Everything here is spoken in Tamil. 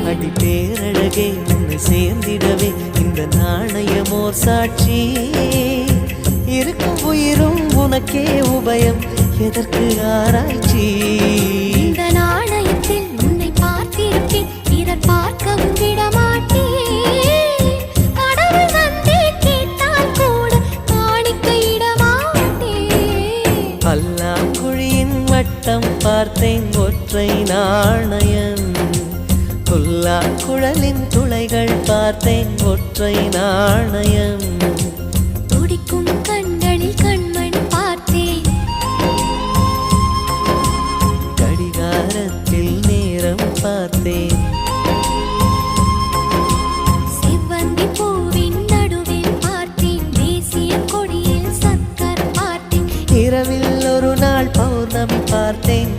அடி பேரழகே உன்னை சேர்ந்திடவே இந்த நாணயமோர் சாட்சி. இருக்கும் உயிரும் உனக்கே உபயம், எதற்கு ஆராய்ச்சி? இந்த நாணயத்தில் உன்னை பார்த்திருப்பேன், பிறர் பார்க்கவும் விடமாட்டேன். கடவுள் வந்தே கேட்டால் கூட காணிக்கையிடமாட்டேன். பல்லாங்குழியின் வட்டம் பார்த்தேன், ஒற்றை நாணயம். புல்லாங்குழலின் துளைகள் பார்த்தேன், ஒற்றை நாணயம். துடிக்கும் கண்களில் கண்மணி பார்த்தேன், கடிகாரத்தில் நேரம் பார்த்தேன். செவ்வந்தி பூவின் நடுவில் பார்த்தேன், தேசிய கொடியில் சக்கரம் பார்த்தேன். இரவில் ஒரு நாள் பௌர்ணமி பார்த்தேன்,